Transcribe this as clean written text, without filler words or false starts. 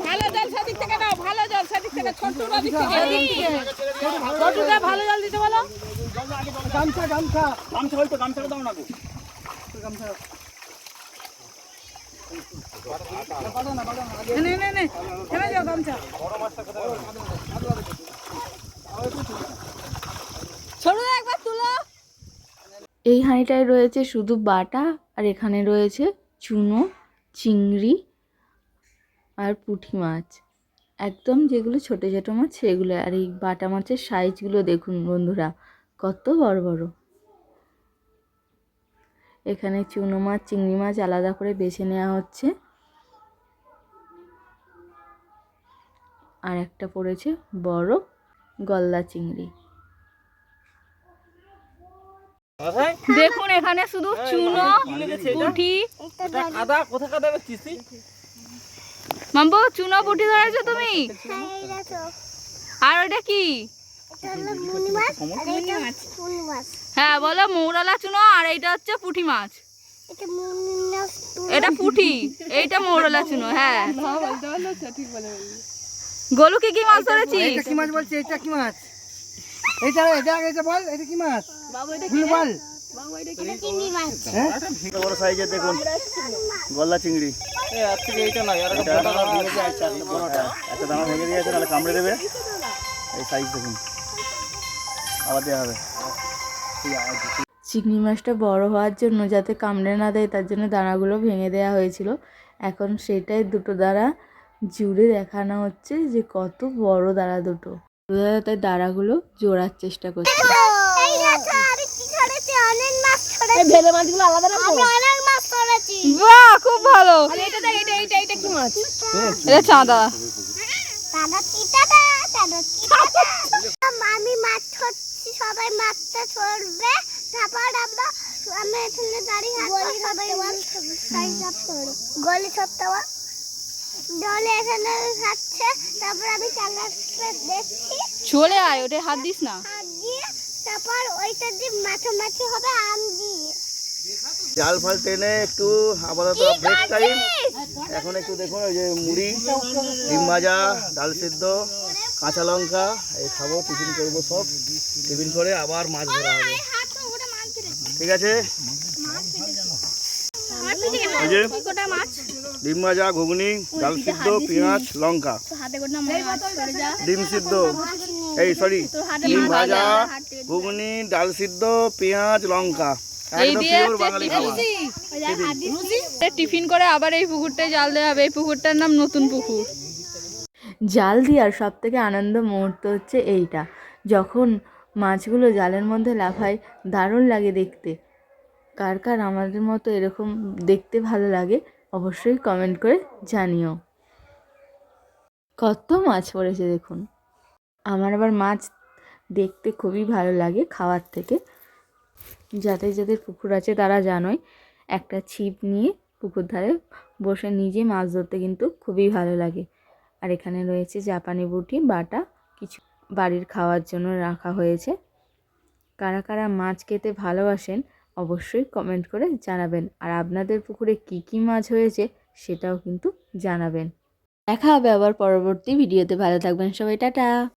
ভালো জল সেদিক থেকে নাও, ভালো জল সেদিক থেকে, ছোটটা দিক থেকে, ছোটটা ভালো জল দিতে বলো। গামছা গামছা গামছা হয়তো গামছাটা দাও না গো, গামছা এই হাঁড়িটায় রয়েছে শুধু বাটা, আর এখানে রয়েছে চুনো, চিংড়ি আর পুঁটি মাছ, একদম যেগুলো ছোটো ছোটো মাছ সেগুলো। আর এই বাটা মাছের সাইজগুলো দেখুন বন্ধুরা, কত বড় বড়। এখানে চুনো মাছ, চিংড়ি মাছ আলাদা করে বেছে নেওয়া হচ্ছে। আর একটা পড়েছে বড় গলদা চিংড়ি। দেখুন এখানে শুধু চুনো, পুঁটি, মাম্বু চুনো পুঁটি ধরেছো তুমি? আর ওটা কি? হ্যাঁ বলো, মৌরলা চুনো, আর এইটা হচ্ছে পুঁটি মাছ। এটা পুঁটি, এইটা মৌরলা চুনো। হ্যাঁ গোলু কি কি মাছ ধরেছি? এটা কি মাছ বলছে? এটা কি মাছ? এটা এটা এটা বল, এটা কি মাছ? বাবু এটা কি বল? বাবু এটা কি চিংড়ি মাছ? হ্যাঁ বড় সাইজের দেখুন গলদা চিংড়ি। এই আজকে এইটা না, আর একটা বড়টা ভেঙে যায়, চারটা বড়টা একটা দানা ভেঙে দিয়েছে, নালে কামড়ে দেবে। এই সাইজ দেখুন, আবার দেওয়া হবে। চিংড়ি মাছটা বড় হওয়ার জন্য, যাতে কামড়ে না দেয়, তার জন্য দানাগুলো ভেঙে দেওয়া হয়েছিল। এখন সেটাই দুটো দাঁড়া জুড়ে দেখানো হচ্ছে যে কত বড় দাঁড়া দুটো। দাদা তাই দাঁড়াগুলো জোড়ার চেষ্টা করছে। বাহ খুব ভালো। এটা চাঁদা। আমি মাছ ধরছি, সবাই মাছটা ধরবে, তারপর আমি এখানে দাঁড়িয়ে সবাই গলি সপ্তাহ জলে এখানে খাচ্ছে, তারপর আমি চালাতে দেখছি। চলে আয়, ওটা হাত দিস না। হাত দিয়ে তারপর ওইটা দিয়ে মাছামাছি হবে আম দিয়ে। জাল ফাল টেনে একটু আপাতত ব্রেক টাইম। এখন একটু দেখুন ওই যে মুড়ি, ডিম ভাজা, ডাল সিদ্ধ, কাঁচা লঙ্কা এই খাবো, টিফিন করবো সব। টিফিন করে আবার মাছ ধরা হবে, ঠিক আছে? এই যে ডিম ভাজা, ঘুগনি, ডাল সিদ্ধ, পেঁয়াজ, লঙ্কা, ডিম সিদ্ধ, এই সরি ডিম ভাজা, ঘুগনি, ডাল সিদ্ধ, পেঁয়াজ, লঙ্কা, একদম পিওর বাঙালি খাবার। টিফিন করে আবার এই পুকুরটায় জাল দেওয়া হবে। এই পুকুরটার নাম নতুন পুকুর। জাল দেওয়ার সব থেকে আনন্দ মুহূর্ত হচ্ছে এইটা, যখন মাছগুলো জালের মধ্যে লাফায়, দারুণ লাগে দেখতে। কার কার আমাদের মতো এরকম দেখতে ভালো লাগে অবশ্যই কমেন্ট করে জানিও। কত মাছ পড়েছে দেখুন। আমার আবার মাছ দেখতে খুবই ভালো লাগে খাওয়ার থেকে। যাদের যাদের পুকুর আছে তারা জানোই, একটা ছিপ নিয়ে পুকুর ধারে বসে নিজে মাছ ধরতে কিন্তু খুবই ভালো লাগে। আর এখানে রয়েছে জাপানি বুটি বাটা, কিছু বাড়ির খাওয়ার জন্য রাখা হয়েছে। কারা কারা মাছ খেতে ভালোবাসেন অবশ্যই কমেন্ট করে জানাবেন। আর আপনাদের পুকুরে কি কি মাছ হয়েছে সেটাও কিন্তু জানাবেন। দেখা হবে আবার পরবর্তী ভিডিওতে। ভালো থাকবেন সবাই, টাটা।